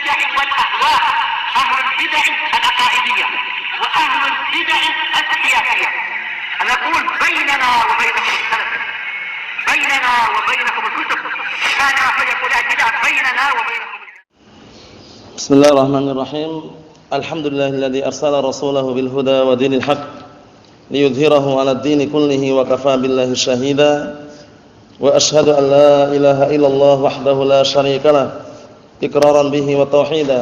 البدع والأهواء، أهل البدع العقائدية وأهل البدع السياسية. أنا أقول بيننا وبينكم السلف، بيننا وبينكم الكتب، كان فيقول البدع بيننا وبينكم. بسم الله الرحمن الرحيم. الحمد لله الذي أرسل رسوله بالهدى ودين الحق ليظهره على الدين كله وكفى بالله شهيدا وأشهد أن لا إله إلا الله وحده لا شريك له إقرارا به وتوحيدا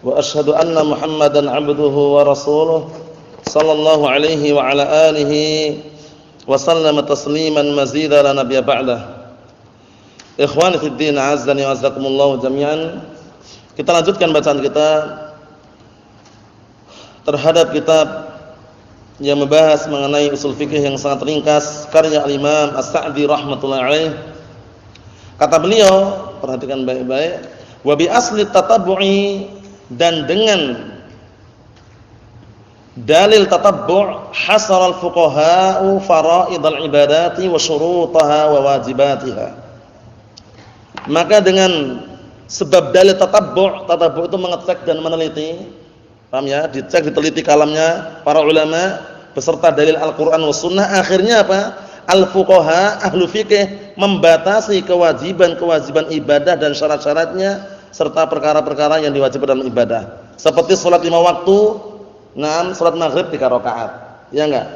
وأشهد أن محمدا عبده ورسوله صلى الله عليه وعلى آله وسلم تسليما مزيدا لا نبي بعده. Ikhwani fid din, azzani wa azzakumullah jami'an. Kita lanjutkan bacaan kita terhadap kitab yang membahas mengenai usul fikih yang sangat ringkas karya Al-Imam As-Sa'di rahmatullahi alaih. Kata beliau, perhatikan baik-baik, wa bi asli tatabbu'i, dan dengan dalil tatabbu' hasara al-fuqaha'u fara'idal ibadati wa syurutaha wa wajibatiha. Maka dengan sebab dalil tatabbu' itu mengecek dan meneliti, paham ya, dicek diteliti kalamnya para ulama beserta dalil Al-Qur'an was sunnah, akhirnya apa? Al-fuqaha ahlu fikih membatasi kewajiban-kewajiban ibadah dan syarat-syaratnya serta perkara-perkara yang diwajibkan dalam ibadah. Seperti salat 5 waktu, salat maghrib 3 rakaat, ya enggak?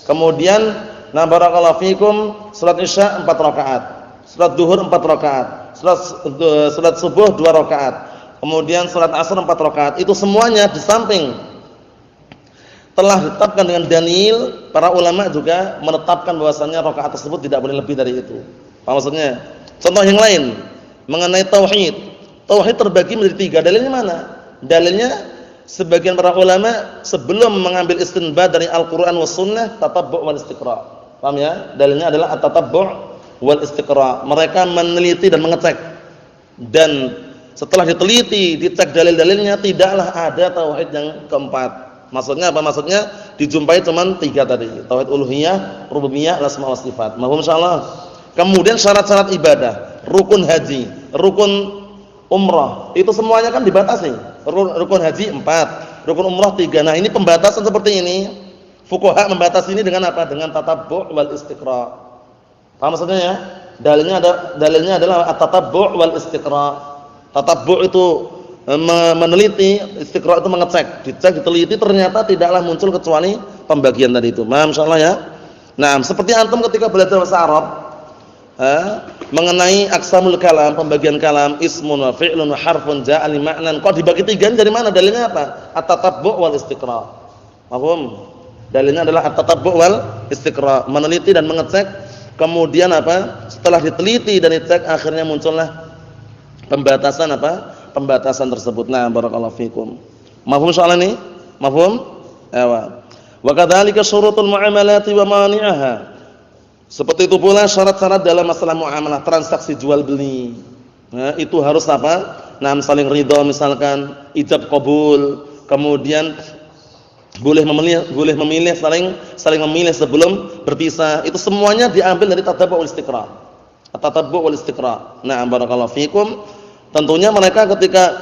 Kemudian barakallahu fikum salat isya 4 rakaat, salat zuhur 4 rakaat, salat subuh 2 rakaat, kemudian salat asar 4 rakaat. Itu semuanya di samping telah ditetapkan dengan dalil, para ulama juga menetapkan bahwasannya rakaat tersebut tidak boleh lebih dari itu. Apa maksudnya? Contoh yang lain mengenai tauhid. Tauhid terbagi menjadi 3. Dalilnya mana? Dalilnya sebagian para ulama sebelum mengambil istinbat dari Al-Qur'an was sunnah, tatabbu' wal istiqra'. Paham ya? Dalilnya adalah at-tatabbu' wal istiqra'. Mereka meneliti dan mengecek. Dan setelah diteliti, dicek dalil-dalilnya, tidaklah ada tauhid yang keempat. Maksudnya apa? Maksudnya dijumpai cuma 3 tadi. Tauhid uluhiyah, rububiyah, asma wa sifat. Mahum insyaallah. Kemudian syarat-syarat ibadah, rukun haji, rukun umrah, itu semuanya kan dibatasi. Rukun haji 4, rukun umrah 3. Nah, ini pembatasan seperti ini. Fuqaha membatasi ini dengan apa? Dengan tatabbu' wal istiqra'. Paham maksudnya ya? Dalilnya adalah at-tatabbu' wal istiqra'. Tatabbu' itu meneliti, istiqra' itu mengecek, dicek, diteliti, ternyata tidaklah muncul kecuali pembagian tadi itu. Masyaallah ya. Nah, seperti antum ketika belajar bahasa Arab, mengenai aqsamul kalam, pembagian kalam, ismun wa fi'lun wa harfun ja'a li ma'nan. Kok dibagi 3 dari mana? Dalilnya apa? At-tatabbu' wal istiqra'. Paham? Dalilnya adalah at-tatabbu' wal istiqra', meneliti dan mengecek. Kemudian apa? Setelah diteliti dan dicek, akhirnya muncullah pembatasan apa? Pembatasan tersebut. Nah, barakallahu fikum. Mafhum soal ini? Mafhum? Ewa. Wa kadzalika syurutul muamalati wa mani'aha. Seperti itu pula syarat-syarat dalam masalah muamalah, transaksi jual beli. Nah, itu harus apa? Nah, saling ridha misalkan, ijab qabul, kemudian boleh memilih saling memilih sebelum berpisah. Itu semuanya diambil dari tatabbu' wal istiqra'. Tatabbu' wal istiqra'. Nah, barakallahu fikum. Tentunya mereka ketika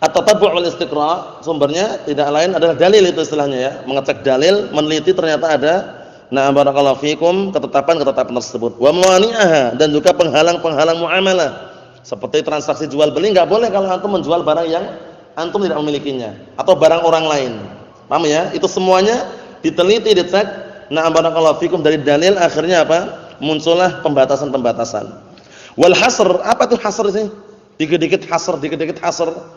at-tatabbu' wal istiqra' sumbernya tidak lain adalah dalil, itu istilahnya ya, mengecek dalil, meneliti ternyata ada barakallahu fikum ketetapan-ketetapan tersebut. Wa mawani'aha, dan juga penghalang-penghalang muamalah. Seperti transaksi jual beli, enggak boleh kalau antum menjual barang yang antum tidak memilikinya atau barang orang lain. Paham ya? Itu semuanya diteliti, dicek. Barakallahu fikum dari dalil, akhirnya apa? Muncullah pembatasan-pembatasan. Wal hasr, apa itu hasr sih? Dikit-dikit hasr,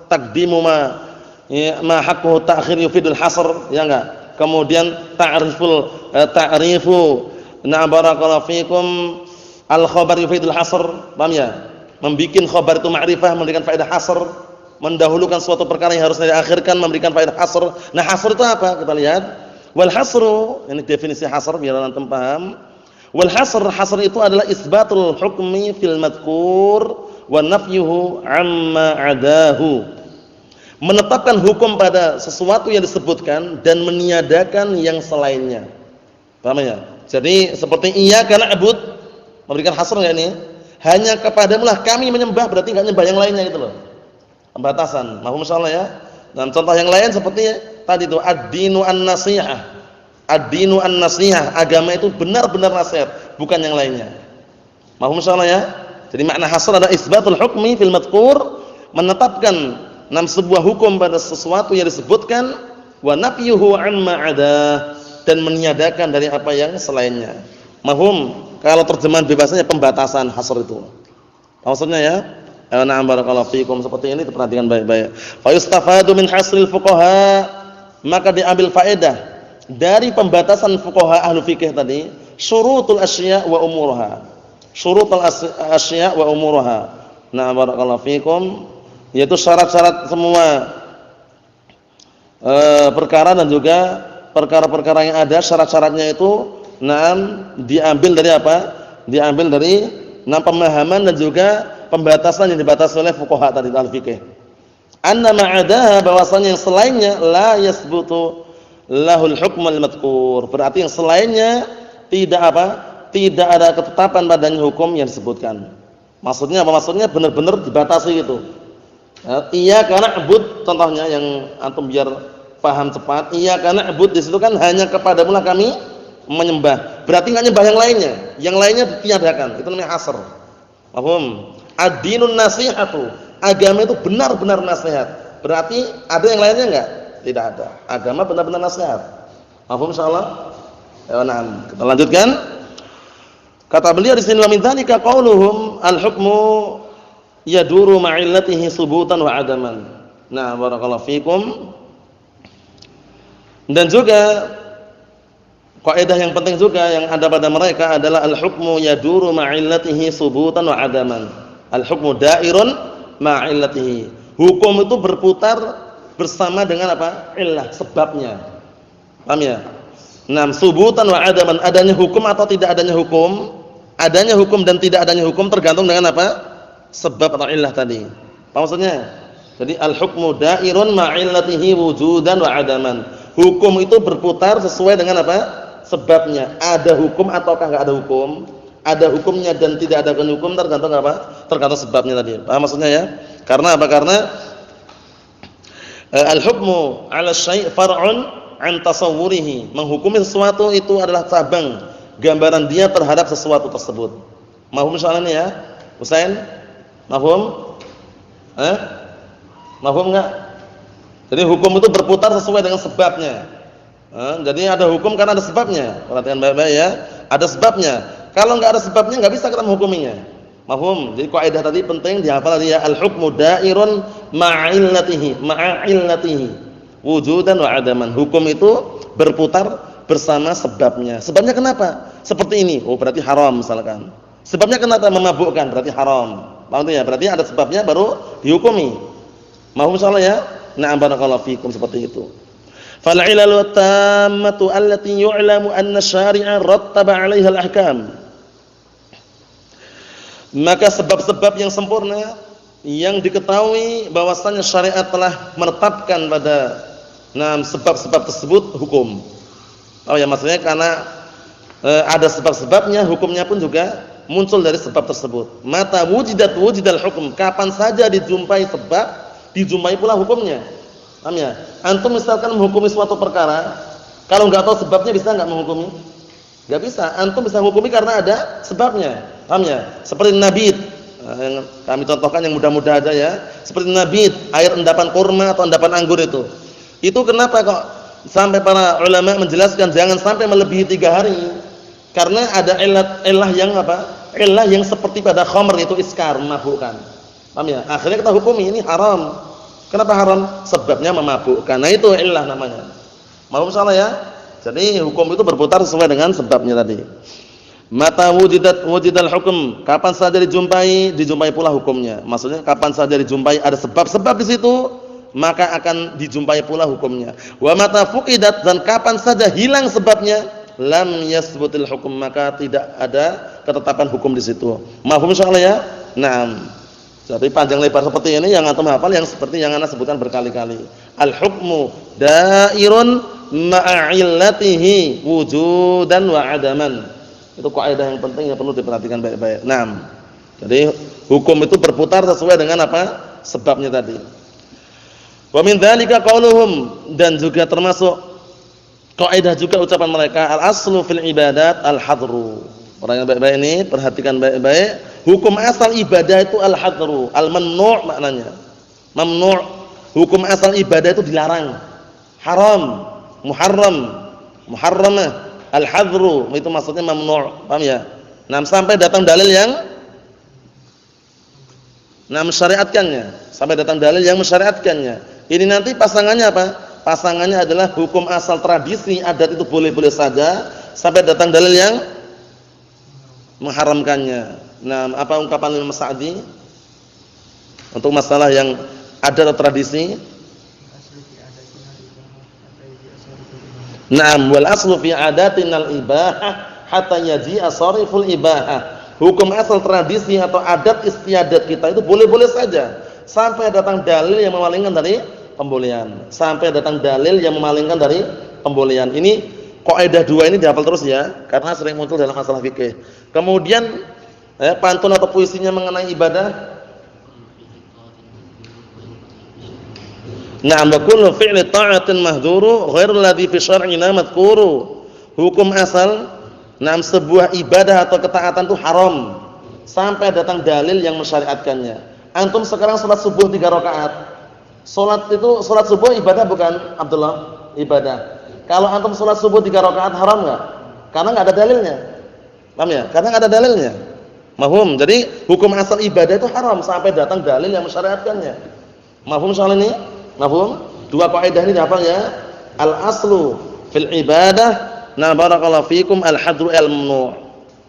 taqdimu ma haqquhu ta'khir yufidul hasr, ya enggak? Kemudian ta'rifu barakallahu fikum al-khabar yufidul hasr, paham ya? Membikin khabar itu ma'rifah, memberikan faedah hasr, mendahulukan suatu perkara yang harusnya diakhirkan, memberikan faedah hasr. Nah, hasr itu apa? Kita lihat. Wal hasru, ini definisi hasr biar antum paham. Wal hasr itu adalah isbatul hukmi fil madhkur wa nafyuhu amma adahu. Menetapkan hukum pada sesuatu yang disebutkan dan meniadakan yang selainnya. Paham ya? Jadi seperti iyyaka na'bud, memberikan hasr enggak ini? hanya kepadamulah kami menyembah, berarti enggak nyembah yang lainnya itu loh. Pembatasan. Mahfum insyaallah ya. Dan contoh yang lain seperti tadi itu ad-dinu an-nasihah. Ad-dinu an-nasihah, agama itu benar-benar nasihat, bukan yang lainnya. Mahfum insyaallah ya. Jadi makna hasr adalah isbatul hukmi fil madhkur, menetapkan sebuah hukum pada sesuatu yang disebutkan, wa nafyuhu amma adah, dan meniadakan dari apa yang selainnya. Mahfum? Kalau terjemahan bebasnya pembatasan hasr itu. Maksudnya ya? Na'am barakallahu fikum, seperti ini diperhatikan baik-baik. Fa yustafadu min hasril fuqaha, maka diambil faedah dari pembatasan fuqaha ahlu fikih tadi, syurutul asya' wa umuruha. Syurutul asya' wa umuruha. Na'am barakallahu fikum, yaitu syarat-syarat semua perkara dan juga perkara-perkara yang ada syarat-syaratnya itu diambil dari apa? Diambil dari pemahaman dan juga pembatasan yang dibatasi oleh fuqaha tadi al-fikih. Anna ma'adaha, bahwasanya yang selainnya la yasbutu lahul hukmul madhkur. Berarti yang selainnya tidak apa? Tidak ada ketetapan padanya hukum yang disebutkan. Maksudnya apa? Maksudnya benar-benar dibatasi gitu. Iya karena na'bud, contohnya yang antum biar paham cepat. Iya karena na'bud di situ kan hanya kepadamulah kami menyembah. Berarti enggak nyembah yang lainnya. Yang lainnya ditiadakan. Itu namanya hasr. Paham? Ad-dinun nasihatu. Agama itu benar-benar nasihat. Berarti ada yang lainnya enggak? Tidak ada. Agama benar-benar nasihat. Paham insyaallah? Ya, nah, kita lanjutkan. Kata beliau di sini, wa min dzalika qauluhum al-hukmu yaduru ma'illatihi subutan wa adaman. Nah, barakallahu fikum. Dan juga kaidah yang penting juga yang ada pada mereka adalah al-hukmu yaduru ma'illatihi subutan wa adaman. Al-hukmu da'irun ma'illatihi. Hukum itu berputar bersama dengan apa? Illah, sebabnya. Paham ya? Nah, subutan wa adaman, adanya hukum atau tidak adanya hukum. Adanya hukum dan tidak adanya hukum tergantung dengan apa? Sebab atau illah tadi. Apa maksudnya? Jadi al-hukmu da'irun ma'illatihi wujudan wa adaman. Hukum itu berputar sesuai dengan apa? Sebabnya. Ada hukum ataukah enggak ada hukum? Ada hukumnya dan tidak ada hukum tergantung apa? Tergantung sebabnya tadi. Paham maksudnya ya? Karena apa? Karena al-hukmu 'ala syai' far'un 'an tasawwurihi. Menghukumi sesuatu itu adalah cabang gambaran dia terhadap sesuatu tersebut. Mahfum soalan ini ya? Husain? Mahfum? Mahfum enggak? Jadi hukum itu berputar sesuai dengan sebabnya. Jadi ada hukum karena ada sebabnya. Perhatikan baik-baik ya. Ada sebabnya. Kalau enggak ada sebabnya enggak bisa kita menghukuminya. Mahfum? Jadi kaidah tadi penting dihafal tadi ya. Al-hukmu da'irun ma'illatihi, ma'illatihi. Wujudan wa adaman. Hukum itu berputar bersama sebabnya. Sebabnya kenapa? Seperti ini. Oh, berarti haram misalkan. Sebabnya kenapa? Memabukkan, berarti haram. Paham ya? Berarti ada sebabnya baru dihukumi. Mahfum insyaallah ya? Na'am barakallahu fikum, seperti itu. Fal 'ilalu tammatu allati yu'lamu anna syari'a rattaba 'alaiha al-ahkam. Maka sebab-sebab yang sempurna yang diketahui bahwasanya syariat telah menetapkan pada sebab-sebab tersebut hukum. Oh ya, maksudnya karena ada sebab-sebabnya, hukumnya pun juga muncul dari sebab tersebut. Mata wujidal hukum, kapan saja dijumpai sebab, dijumpai pula hukumnya. Paham ya? Antum misalkan menghukumi suatu perkara, kalau enggak tahu sebabnya bisa enggak menghukumi? Enggak bisa. Antum bisa menghukumi karena ada sebabnya. Paham ya? Seperti nabit. Yang kami contohkan yang mudah-mudah aja ya. Seperti nabit, air endapan kurma atau endapan anggur itu. Itu kenapa kok sampai para ulama menjelaskan jangan sampai melebihi 3 hari? Karena ada illah yang apa? Illah yang seperti pada khamr itu iskar, memabukkan. Paham ya? Akhirnya kita hukumi ini haram. Kenapa haram? Sebabnya memabukkan. Nah itu illah namanya. Mahfum salah ya? Jadi hukum itu berputar sesuai dengan sebabnya tadi. Mata wujidal hukum, kapan saja dijumpai pula hukumnya. Maksudnya kapan saja dijumpai ada sebab-sebab di situ, maka akan dijumpai pula hukumnya. Wa mata fuqidat, dan kapan saja hilang sebabnya, lam yasbutil hukum, maka tidak ada ketetapan hukum di situ. Mahfum insyaallah ya? Naam. Jadi panjang lebar seperti ini yang antum hafal, yang seperti yang ana sebutkan berkali-kali. Al-hukmu da'irun ma'illatihi wujudan wa adaman. Itu kaidah yang penting yang perlu diperhatikan baik-baik. Naam. Jadi hukum itu berputar sesuai dengan apa? Sebabnya tadi. Wa min dzalika qauluhum, dan juga termasuk kaidah juga ucapan mereka, al-aslu fil ibadat al-hadru. Orang yang baik-baik ini perhatikan baik-baik, hukum asal ibadah itu al-hadru, al-mamnu' maknanya. Mamnu', hukum asal ibadah itu dilarang. Haram, muharramah, al-hadru itu maksudnya mamnu', paham ya? Nah, sampai datang dalil yang mensyariatkannya, sampai datang dalil yang mensyariatkannya. Ini nanti pasangannya apa? Pasangannya adalah hukum asal tradisi adat itu boleh-boleh saja sampai datang dalil yang mengharamkannya. Nah, apa ungkapan Imam Sa'di untuk masalah yang adat atau tradisi? Naam, wal aslu fi adatinal ibahah hatta yaji'a shariful ibahah. Hukum asal tradisi atau adat istiadat kita itu boleh-boleh saja sampai datang dalil yang memalingkan dari pembolehan. Sampai datang dalil yang memalingkan dari pembolehan. Ini kaidah dua ini dihafal terus ya, karena sering muncul dalam masalah fikih. Kemudian pantun atau puisinya mengenai ibadah. Na'am, wa kullu fi'li ta'atin mahdhuru ghairul ladzi fi syar'ina madhkuru. Hukum asal sebuah ibadah atau ketaatan itu haram sampai datang dalil yang mensyariatkannya. Antum sekarang salat subuh 3 rakaat. Salat subuh ibadah bukan, Abdullah? Ibadah. Kalau antum salat subuh 3 rakaat haram enggak? Karena enggak ada dalilnya. Paham ya? Karena enggak ada dalilnya. Mahum. Jadi hukum asal ibadah itu haram sampai datang dalil yang mensyariatkannya. Mahum soal ini? Mahum? Dua kaidah ini dihafal ya. Al-aslu fil ibadah, nah barakallahu fikum, al-hadru al-mamnu'.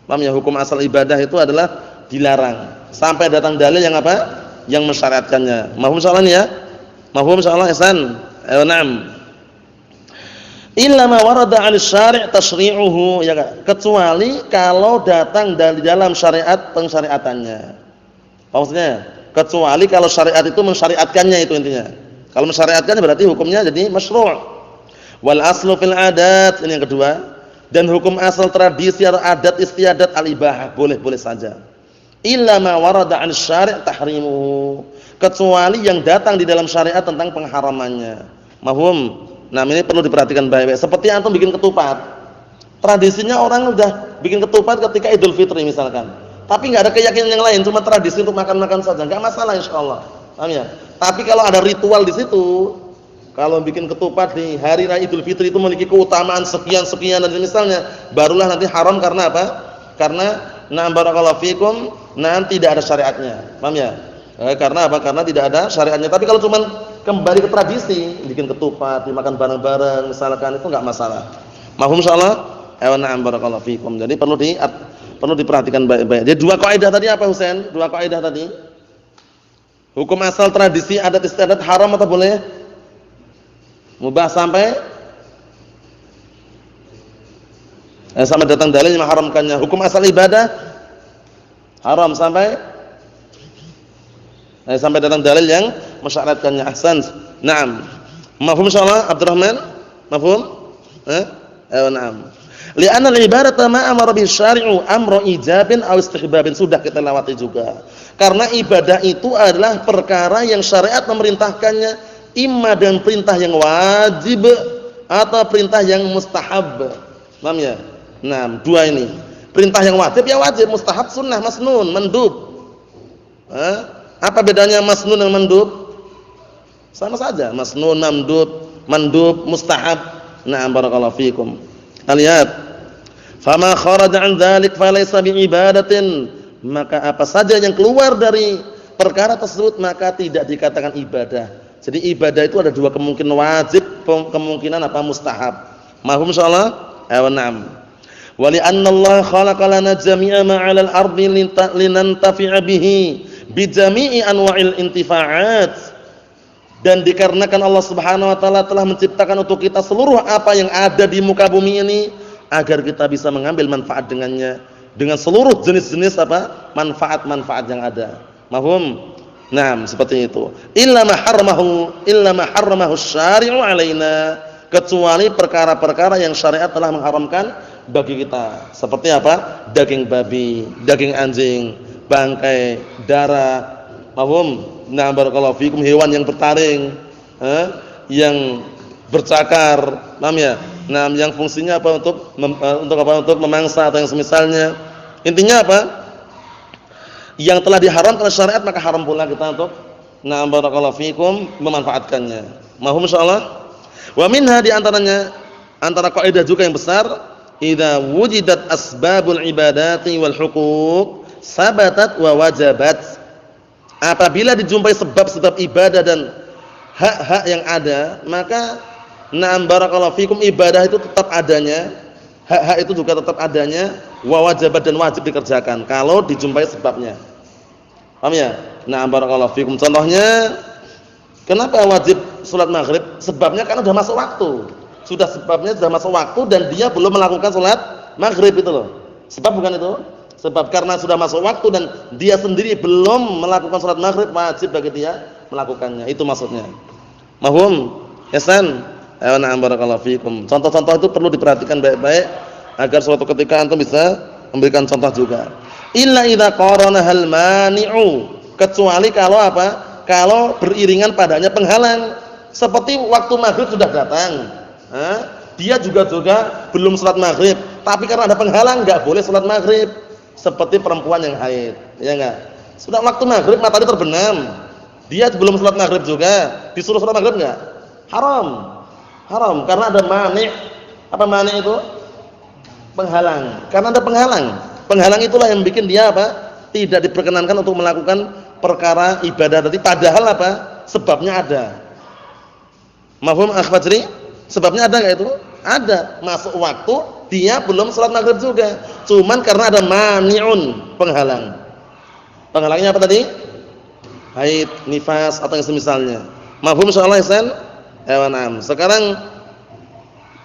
Paham ya? Hukum asal ibadah itu adalah dilarang sampai datang dalil yang apa? Yang mensyariatkannya. Mahum soal ini ya? Mahum insyaallah ihsan. Na'am. Illa ma warada 'ala syari' tasyri'uhu, ya kecuali kalau datang dari dalam syariat pensyariatannya. Maksudnya, kecuali kalau syariat itu mensyariatkannya, itu intinya. Kalau mensyariatkan berarti hukumnya jadi masyru'. Wal aslu fil adat, ini yang kedua. Dan hukum asal tradisi atau adat istiadat al-ibahah, boleh-boleh saja. Illa ma warada 'ala syari' tahrimuhu, kecuali yang datang di dalam syariat tentang pengharamannya. Mahum. Nah, ini perlu diperhatikan baik-baik. Seperti antum bikin ketupat. Tradisinya orang udah bikin ketupat ketika Idul Fitri misalkan. Tapi enggak ada keyakinan yang lain, cuma tradisi untuk makan-makan saja. Enggak masalah insyaallah. Paham ya? Tapi kalau ada ritual di situ, kalau bikin ketupat di hari raya Idul Fitri itu memiliki keutamaan sekian-sekian dan misalnya, barulah nanti haram karena apa? Karena barakallahu fikum, tidak ada syariatnya. Paham ya? Karena apa? Karena tidak ada syariatnya. Tapi kalau cuma kembali ke tradisi, bikin ketupat, dimakan bareng-bareng misalkan, itu enggak masalah. Mahum insyaallah? Na'am barakallahu fikum. Jadi perlu diperhatikan baik-baik. Jadi dua kaidah tadi apa Husain? Dua kaidah tadi. Hukum asal tradisi adat istiadat haram atau boleh? Mubah sampai datang dalil yang mengharamkannya. Hukum asal ibadah haram sampai datang dalil yang mensyaratkannya. Ahsan. Naam. Mafhum insyaallah Abdurrahman? Mafhum? Naam. Li'anna al-ibadah ma amara bihi syari'u amru ijabin aw istihbabin, sudah kita lewati juga. Karena ibadah itu adalah perkara yang syariat memerintahkannya, imma dan perintah yang wajib atau perintah yang mustahab. Paham ya? Nah, dua ini. Perintah yang wajib ya wajib, mustahab sunnah, masnun, mandub. Apa bedanya masnun dan mandub? Sama saja, masnun, mandub, mustahab. Na'am barakallahu fikum. Lihat. Fama kharaja 'an dzalik falaysa bi'ibadatin. Maka apa saja yang keluar dari perkara tersebut maka tidak dikatakan ibadah. Jadi ibadah itu ada dua kemungkinan, wajib, kemungkinan apa mustahab. Mahum insyaallah? Na'am. Wa li anna Allah khalaqa lana jami'a ma 'alal ardi linantafi'a bihi bi jami'i anwa'il intifa'at. Dan dikarenakan Allah Subhanahu wa taala telah menciptakan untuk kita seluruh apa yang ada di muka bumi ini agar kita bisa mengambil manfaat dengannya, dengan seluruh jenis-jenis apa? Manfaat-manfaat yang ada. Mahum? Naam, seperti itu. Illa ma harramahu syari'u 'alaina, kecuali perkara-perkara yang syariat telah mengharamkan bagi kita. Seperti apa? Daging babi, daging anjing, bangkai, darah, mahum. Nah, barakallahu fikum, hewan yang bertaring, yang bercakar, paham ya? Nah, yang fungsinya apa untuk untuk memangsa atau yang semisalnya. Intinya apa? Yang telah diharamkan oleh syariat maka haram pula kita untuk barakallahu fikum memanfaatkannya. Mahum insyaallah. Wa minha di antaranya antara kaidah juga yang besar, idza wujidat asbabul ibadati wal huquq sabatat wa wajabat. Apabila dijumpai sebab-sebab ibadah dan hak-hak yang ada, maka barakallahu fikum ibadah itu tetap adanya, hak-hak itu juga tetap adanya, wa wajabat dan wajib dikerjakan kalau dijumpai sebabnya. Paham ya? Barakallahu fikum. Contohnya, kenapa wajib salat maghrib? Sebabnya karena sudah masuk waktu. Sebabnya sudah masuk waktu dan dia belum melakukan salat maghrib itu loh. Sebab bukan itu? Sebab karena sudah masuk waktu dan dia sendiri belum melakukan salat maghrib, wajib bagi dia melakukannya. Itu maksudnya. Mahum? Ihsan? Barakallahu fikum. Contoh-contoh itu perlu diperhatikan baik-baik agar suatu ketika antum bisa memberikan contoh juga. Illa idza qarana hal mani'u, kecuali kalau apa? Kalau beriringan padanya penghalang. Seperti waktu maghrib sudah datang, dia juga belum salat maghrib, tapi karena ada penghalang enggak boleh salat maghrib. Seperti perempuan yang haid, ya enggak? Sudah waktu maghrib matahari terbenam, dia belum salat maghrib juga, disuruh salat maghrib enggak? Haram. Haram karena ada mani'. Apa mani' itu? Penghalang. Karena ada penghalang. Penghalang itulah yang bikin dia apa? Tidak diperkenankan untuk melakukan perkara ibadah tadi, padahal apa? Sebabnya ada. Mafhum akh Fajri? Sebabnya ada enggak itu? Ada. Masuk waktu dia belum salat maghrib juga. Cuman karena ada mani'un, penghalang. Penghalangnya apa tadi? Haid, nifas atau yang semisalnya. Mafhum insyaallah ihsan? Sekarang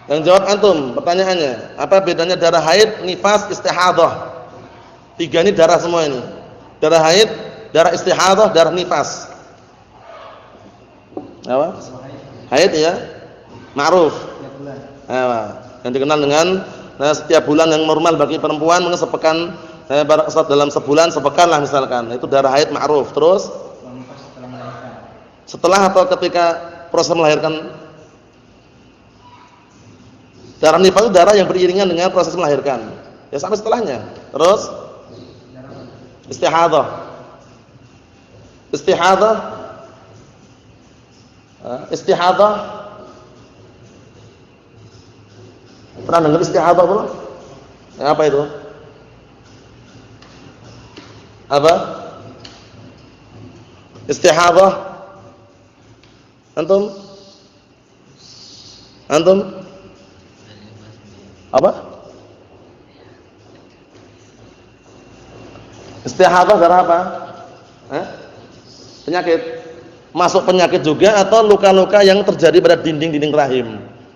yang jawab antum pertanyaannya. Apa bedanya darah haid, nifas, istihadhah? Tiga ini darah semua ini. Darah haid, darah istihadhah, darah nifas. Apa? Haid ya, ma'ruf. Yang dikenal dengan setiap bulan yang normal bagi perempuan mungkin sepekan, dalam sebulan sepekan lah misalkan. Itu darah haid ma'ruf. Terus setelah atau ketika proses melahirkan. Darah nifas itu darah yang beriringan dengan proses melahirkan. Ya sampai setelahnya. Terus istihadhah. Istihadhah. Pernah dengar istihadhah belum? Apa itu? Apa? Istihadhah. Antum? Apa? Istihadhah darah apa? Penyakit. Masuk penyakit juga atau luka-luka yang terjadi pada dinding-dinding rahim.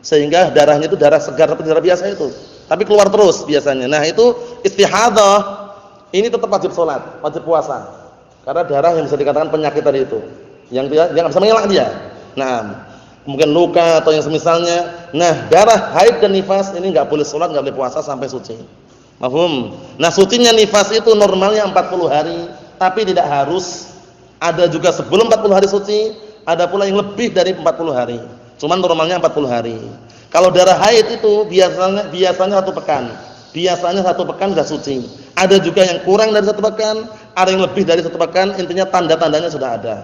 Sehingga darahnya itu darah segar atau darah biasa itu. Tapi keluar terus biasanya. Nah, itu istihadhah. Ini tetap wajib salat, wajib puasa. Karena darah yang bisa dikatakan penyakit tadi itu. Yang dia enggak bisa mengelak dia. Nah, mungkin luka atau yang semisalnya. Nah, darah haid dan nifas ini enggak boleh salat, enggak boleh puasa sampai suci. Mafhum? Nah, sucinya nifas itu normalnya 40 hari, tapi tidak harus. Ada juga sebelum 40 hari suci, ada pula yang lebih dari 40 hari. Cuman normalnya 40 hari. Kalau darah haid itu biasanya 1 pekan. Biasanya 1 pekan sudah suci. Ada juga yang kurang dari 1 pekan, ada yang lebih dari 1 pekan, intinya tanda-tandanya sudah ada.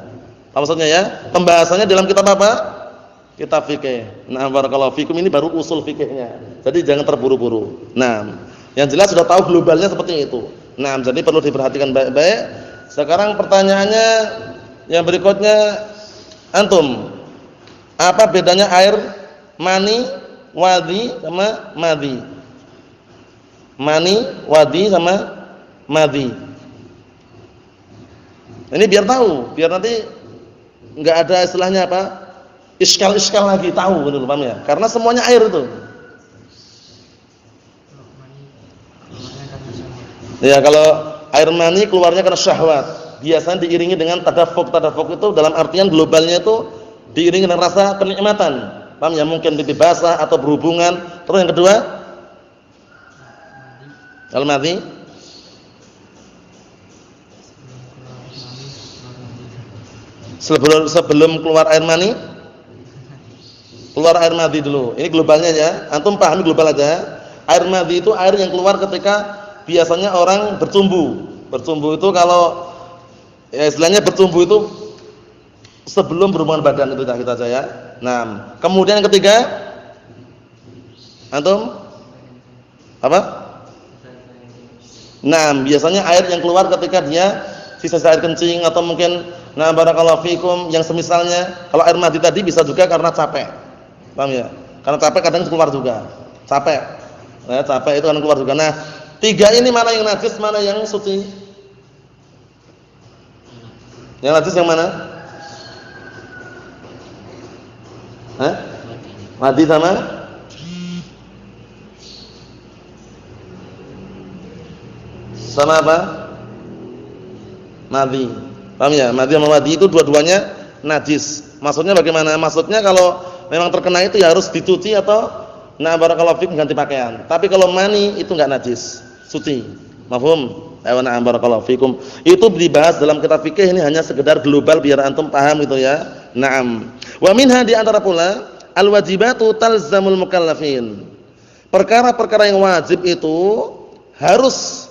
Apa maksudnya ya? Pembahasannya dalam kitab apa? Kitab fikih. Nah, barakallahu fikum, ini baru usul fikihnya. Jadi jangan terburu-buru. Nah, yang jelas sudah tahu globalnya seperti itu. Nah, jadi perlu diperhatikan baik-baik. Sekarang pertanyaannya yang berikutnya, antum, apa bedanya air mani, wadi sama madhi? Mani, wadi sama madhi. Ini biar tahu, biar nanti enggak ada istilahnya apa? Iskal-iskal lagi, tahu betul paham ya? Karena semuanya air itu. Ya, kalau air mani keluarnya karena syahwat. Biasanya diiringi dengan tadafuk. Tadafuk itu dalam artian globalnya itu diiringi dengan rasa kenikmatan. Paham ya? Mungkin pipi basah atau berhubungan. Terus yang kedua? Al-madhi. Sebelum keluar air mani, keluar air madhi dulu. Ini globalnya ya. Antum pahami global aja. Air madhi itu air yang keluar ketika biasanya orang bercumbu. Bercumbu itu kalau ya istilahnya bercumbu itu sebelum berhubungan badan itu kita aja ya. Nah, kemudian yang ketiga, antum apa? Nah, biasanya air yang keluar ketika dia sisa air kencing atau mungkin barakallahu fikum yang semisalnya. Kalau air mandi tadi bisa juga karena capek. Paham ya? Karena capek kadang keluar juga. Capek. Nah, capek itu kan keluar juga. Nah, tiga ini mana yang najis, mana yang suci? Yang najis yang mana? Hah? Mandi sama? Sama apa? Madhi. Paham ya? Madhi sama madhi itu dua-duanya najis. Maksudnya bagaimana? Maksudnya kalau memang terkena itu ya harus dicuci atau barakallahu fikum ganti pakaian. Tapi kalau mani itu enggak najis, suci. Mafhum? Barakallahu fikum. Itu dibahas dalam kitab fikih, ini hanya sekedar global biar antum paham gitu ya. Naam. Wa minha di antara pula al-wajibatu talzamul mukallafin. Perkara-perkara yang wajib itu harus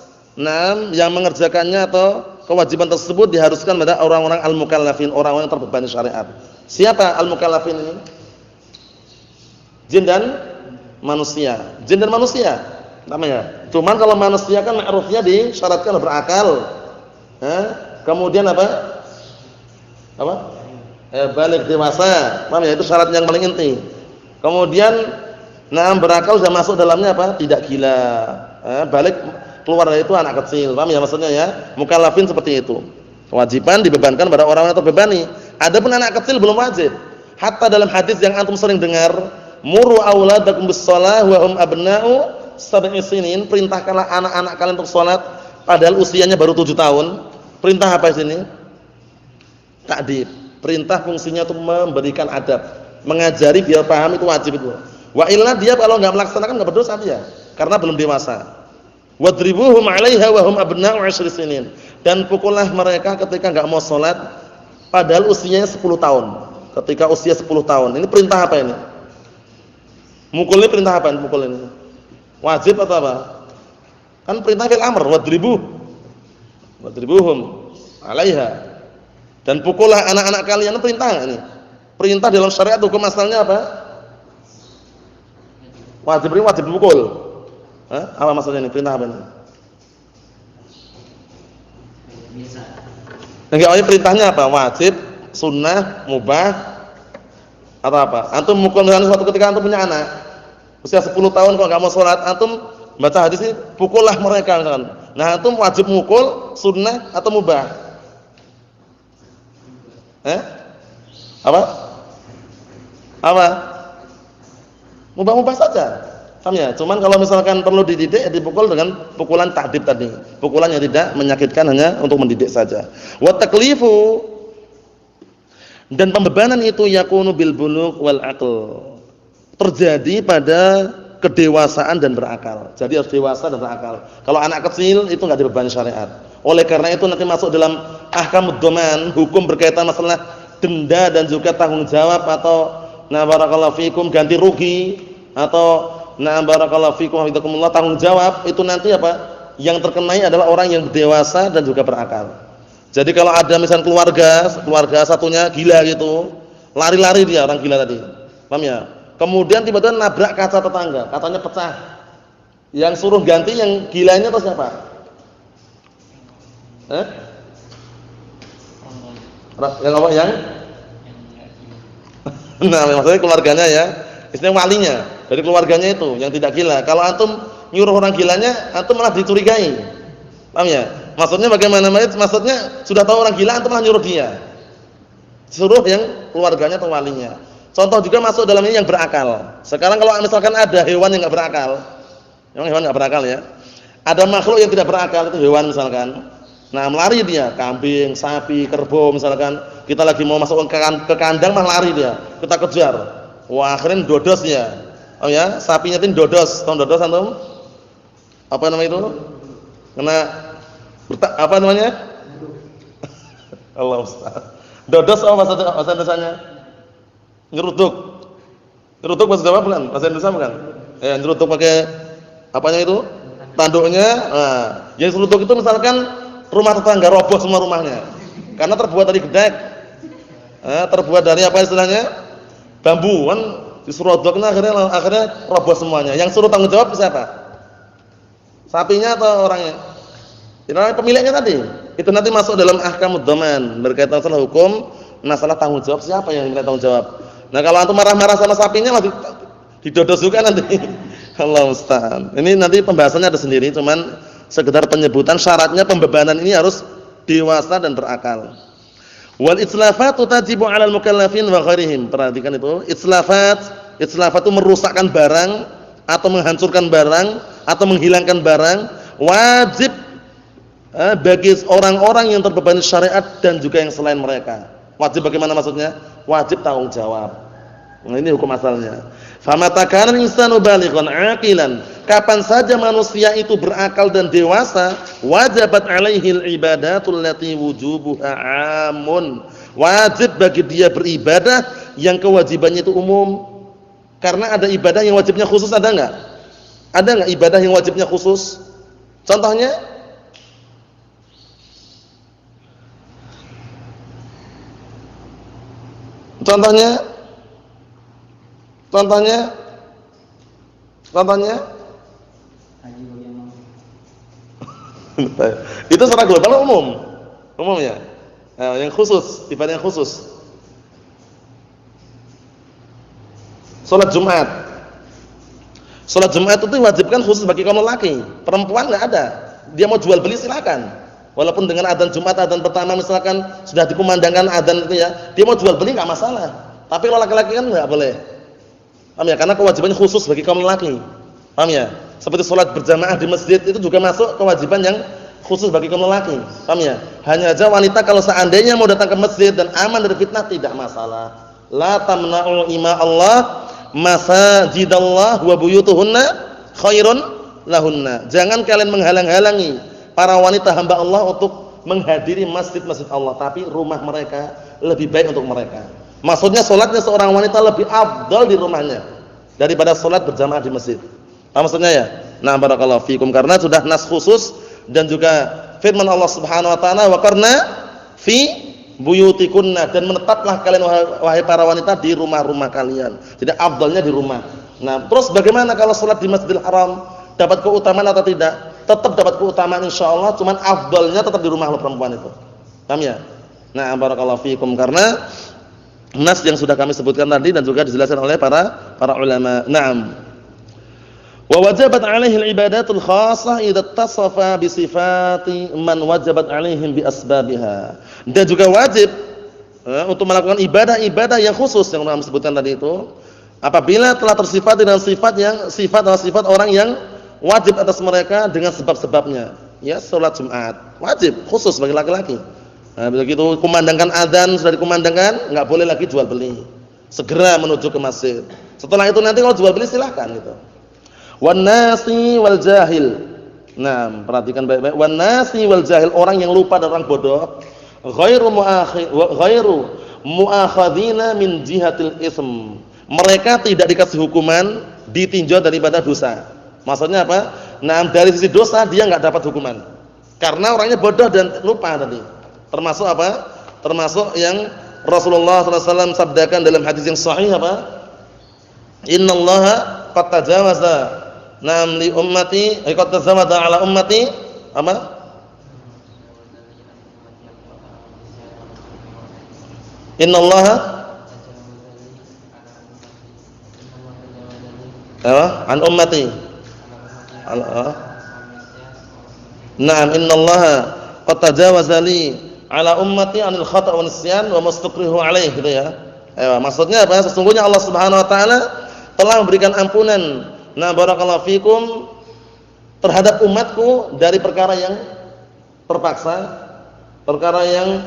yang mengerjakannya atau kewajiban tersebut diharuskan pada orang-orang al-mukallafin, orang-orang yang terbebani syariat. Siapa al-mukallafin ini? Jin dan manusia. Jin dan manusia namanya. Cuman kalau manusia kan ma'rufnya disyaratkan berakal. Kemudian apa? Balik dewasa. Paham ya? Itu syarat yang paling inti. Kemudian berakal sudah masuk dalamnya apa? Tidak gila. Balik keluar dari itu anak kecil. Paham ya maksudnya ya? Mukallafin seperti itu. Kewajiban dibebankan pada orang-orang yang terbebani. Adapun anak kecil belum wajib. Hatta dalam hadis yang antum sering dengar, muru auladakum bis-shalah wa hum abna'u sab'i sinin, perintahkanlah anak-anak kalian untuk salat padahal usianya baru 7 tahun. Perintah apa di sini? Ta'dib. Perintah fungsinya untuk memberikan adab, mengajari biar paham, itu wajib itu. Wa illa dia kalau enggak melaksanakan enggak berdosa dia karena belum dewasa. Wadribuhum 'alaiha wa hum abna'u 10 sinin. Dan pukullah mereka ketika enggak mau salat padahal usianya 10 tahun. Ketika usia 10 tahun. Ini perintah apa ini? Mukul ini perintah apa? Mukul ini wajib atau apa? Kan perintah fil amr, wadribuhum 'alaiha. Dan pukullah anak-anak kalian, perintah ini. Perintah dalam syariat hukum asalnya apa? Wajib dipukul. Apa maksudnya ini? Perintah apa ini? Enggak, perintahnya apa? Wajib, sunnah, mubah, atau apa? Antum mukul misalnya suatu ketika antum punya anak usia 10 tahun kalau enggak mau salat, antum baca hadis ini, pukullah mereka misalkan. Nah, antum wajib mukul, sunnah atau mubah? Apa? Mubah-mubah saja. Paham ya? Cuman kalau misalkan perlu dididik, dipukul dengan pukulan ta'dib tadi. Pukulan yang tidak menyakitkan, hanya untuk mendidik saja. Wa taklifu, dan pembebanan itu yakunu bil bulugh wal aql. Terjadi pada kedewasaan dan berakal. Jadi harus dewasa dan berakal. Kalau anak kecil itu enggak dibebani syariat. Oleh karena itu nanti masuk dalam ahkamud dhaman, hukum berkaitan masalah denda dan juga tanggung jawab atau barakallahu fikum ganti rugi atau barakallahu fikum hafizakumullah tanggung jawab, itu nanti apa? Yang terkenai adalah orang yang dewasa dan juga berakal. Jadi kalau ada misalnya keluarga satunya gila gitu, lari-lari dia orang gila tadi. Paham ya? Kemudian tiba-tiba nabrak kaca tetangga, kacanya pecah. Yang suruh ganti yang gilanya itu siapa? Yang apa yang? Maksudnya keluarganya ya. Istilahnya walinya, dari keluarganya itu yang tidak gila. Kalau antum nyuruh orang gilanya, antum malah dicurigai. Paham ya? Maksudnya bagaimana? Maksudnya sudah tahu orang gila, antum malah nyuruh dia. Suruh yang keluarganya atau walinya. Contoh juga masuk dalam ini yang berakal. Sekarang kalau misalkan ada hewan yang enggak berakal. Memang hewan enggak berakal ya. Ada makhluk yang tidak berakal, itu hewan misalkan. Nah, melari dia, kambing, sapi, kerbau misalkan. Kita lagi mau masuk ke kandang malah lari dia. Kita kejar. Wah, akhirnya dodos dia. Oh ya, sapinya itu dodos. Tahu dodos antum? Apa namanya itu? Kena apa namanya? Allah Ustaz. Dodos apa bahasa Indonesianya? Nyeruduk. Nyeruduk bahasa Jawa bukan? Bahasa Indonesia bukan? Ya, nyeruduk pakai apanya itu? Tanduknya. Nah, yang nyeruduk itu misalkan rumah tetangga roboh semua rumahnya. Karena terbuat dari gedek. Terbuat dari apa istilahnya? Bambu kan diserodoknya akhirnya roboh semuanya. Yang suruh tanggung jawab siapa? Sapinya atau orangnya? Itu pemiliknya tadi. Itu nanti masuk dalam ahkamud dhaman, berkaitan masalah hukum, masalah tanggung jawab siapa yang minta tanggung jawab. Nah, kalau antum marah-marah sama sapinya malah didodos juga nanti. Allah musta'an. Ini nanti pembahasannya ada sendiri, cuman sekedar penyebutan syaratnya pembebanan ini harus dewasa dan berakal. Wal itslafatu tajibu 'alal mukallafin wa ghairihim. Perhatikan itu, itslafat itu merusakkan barang atau menghancurkan barang atau menghilangkan barang, wajib bagi orang-orang yang terbebani syariat dan juga yang selain mereka. Wajib bagaimana maksudnya? Wajib tanggung jawab. Nah, ini hukum asalnya. Famata kana al-insanu balighan 'aqilan, kapan saja manusia itu berakal dan dewasa, wajibat 'alaihil ibadatul lati wujubuha 'amun. Wajib bagi dia beribadah yang kewajibannya itu umum. Karena ada ibadah yang wajibnya khusus, ada enggak? Ada enggak ibadah yang wajibnya khusus? Contohnya? Contohnya itu secara global umum ya. Nah, yang khusus, ibadah yang khusus. Salat Jumat. Salat Jumat itu diwajibkan khusus bagi kaum lelaki. Perempuan enggak ada. Dia mau jual beli silakan. Walaupun dengan adzan Jumat, adzan pertama misalkan sudah dikumandangkan adzan itu ya, dia mau jual beli enggak masalah. Tapi kalau laki-laki kan enggak boleh. Paham ya? Karena kewajibannya khusus bagi kaum lelaki. Paham ya? Seperti sholat berjamaah di masjid itu juga masuk kewajiban yang khusus bagi kaum lelaki. Paham ya? Hanya saja wanita kalau seandainya mau datang ke masjid dan aman dari fitnah tidak masalah. La tamna'u ima Allah masajidallah wa buyutuhunna khairun lahunna. Jangan kalian menghalang-halangi para wanita hamba Allah untuk menghadiri masjid-masjid Allah, tapi rumah mereka lebih baik untuk mereka. Maksudnya sholatnya seorang wanita lebih afdal di rumahnya daripada sholat berjamaah di masjid. Apa maksudnya ya? Nah, barakallahu fikum, karena sudah nas khusus dan juga firman Allah Subhanahu wa taala, wa qarna fi buyutikunna, dan menetaplah kalian wahai para wanita di rumah-rumah kalian. Jadi afdalnya di rumah. Nah, terus bagaimana kalau sholat di Masjidil Haram? Dapat keutamaan atau tidak? Tetap dapat keutamaan insyaallah, cuman afdalnya tetap di rumah lo perempuan itu. Paham ya? Nah, barakallahu fikum, karena nas yang sudah kami sebutkan tadi dan juga dijelaskan oleh para ulama. Naam. Wa wajabat 'alaihi al-ibadatul khassah idza tasafa bi sifati man wajabat 'alaihim bi asbabiha. Dan juga wajib untuk melakukan ibadah-ibadah yang khusus yang kami sebutkan tadi itu apabila telah tersifat dengan sifat orang yang wajib atas mereka dengan sebab-sebabnya. Ya, salat Jumat wajib khusus bagi laki-laki. Nah, begitu kumandangkan adzan, sudah dikumandangkan, enggak boleh lagi jual beli. Segera menuju ke masjid. Setelah itu nanti kalau jual beli silahkan gitu. Wan nasi wal jahil. Nah, perhatikan baik-baik. Wan nasi wal jahil, orang yang lupa dan orang bodoh, ghairu muakhadzina min jihatil ism. Mereka tidak dikasih hukuman, ditinjau daripada dosa. Maksudnya apa? Nah, dari sisi dosa dia enggak dapat hukuman. Karena orangnya bodoh dan lupa tadi. Termasuk apa? Termasuk yang Rasulullah SAW sabdakan dalam hadis yang sahih apa? Innallaha qad tajawaza li ummati, qad tajawaza ala ummati apa? Innallaha an ummati. Naam, innallaha qad tajawaza li ala ummati anil khata' wa nisyan wa mastukrihu alaih, gitu ya. Maksudnya apa? Sesungguhnya Allah Subhanahu wa taala telah memberikan ampunan. Nah, barakallahu fikum, terhadap umatku dari perkara yang terpaksa, perkara yang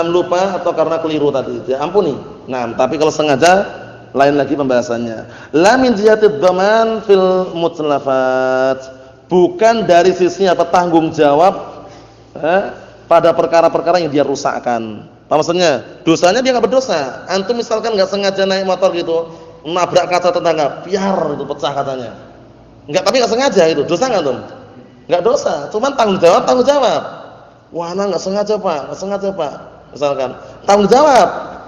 lupa atau karena keliru tadi. Dia ampuni. Nah, tapi kalau sengaja lain lagi pembahasannya. La min jihatiz dhaman fil mutlafat. Bukan dari sisi apa tanggung jawab pada perkara-perkara yang dia rusakkan. Apa maksudnya? Dosanya dia enggak berdosa. Antum misalkan enggak sengaja naik motor gitu, nabrak kaca tetangga, biar itu pecah katanya. Enggak, tapi enggak sengaja itu. Dosa enggak, antum? Enggak dosa. Cuman tanggung jawab. Wah, ana enggak sengaja, Pak. Misalkan, tanggung jawab.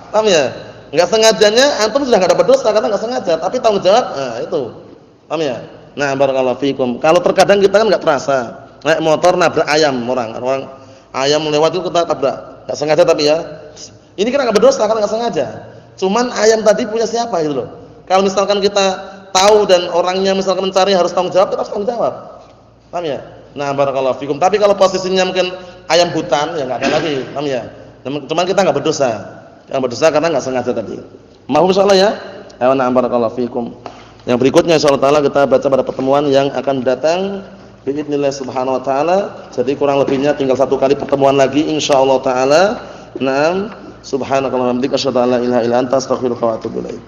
Paham ya? Enggak sengajanya antum sudah enggak dapat dosa karena enggak sengaja, tapi tanggung jawab, nah itu. Paham ya? Nah, barakallahu fikum. Kalau terkadang kita kan enggak terasa. Naik motor nabrak ayam orang ayam lewat itu kita tabrak. Enggak sengaja tapi ya. Ini kan enggak berdosa karena enggak sengaja. Cuman ayam tadi punya siapa gitu loh. Kalau misalkan kita tahu dan orangnya misalkan mencari harus tanggung jawab, kita harus tanggung jawab. Paham ya? Nah, barakallahu fikum. Tapi kalau posisinya mungkin ayam hutan ya enggak ada lagi. Paham ya? Cuman kita enggak berdosa. Yang berdosa karena enggak sengaja tadi. Mahum insyaallah ya. Ayo na'am barakallahu fikum. Yang berikutnya insyaallah taala kita baca pada pertemuan yang akan datang biidznillah subhanahu wa taala. Jadi kurang lebihnya tinggal satu kali pertemuan lagi insyaallah taala. Naam, subhanakallahumma wa bihamdika asyhadu an la ilaha illa anta astaghfiruka wa atubu ilaik.